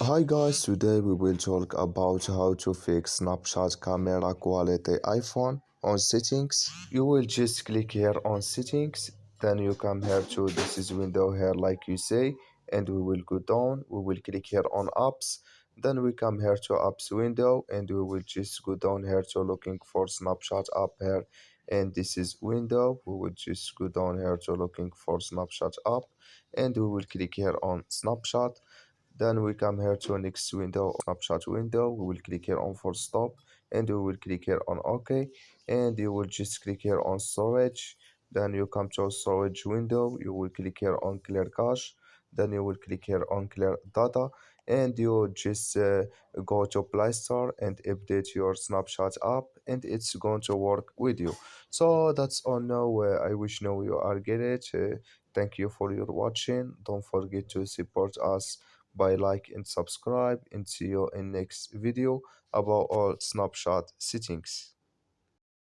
Hi guys, today we will talk about how to fix Snapchat camera quality iPhone on settings. You will just click here on settings, then you come here to this is window here like you say, and we will go down. We will click here on apps, then we come here to apps window, and we will just go down here to looking for Snapchat app here, and this is window. We will just go down here to looking for Snapchat app, and we will click here on Snapchat. Then we come here to next window, Snapchat window. We will click here on full stop, and we will click here on OK, and you will just click here on storage. Then you come to storage window. You will click here on clear cache. Then you will click here on clear data, and you just go to Play Store and update your Snapchat app, and it's going to work with you. So that's all now. I wish now you are get it. Thank you for your watching. Don't forget to support us by like and subscribe, and see you in next video about all Snapchat settings.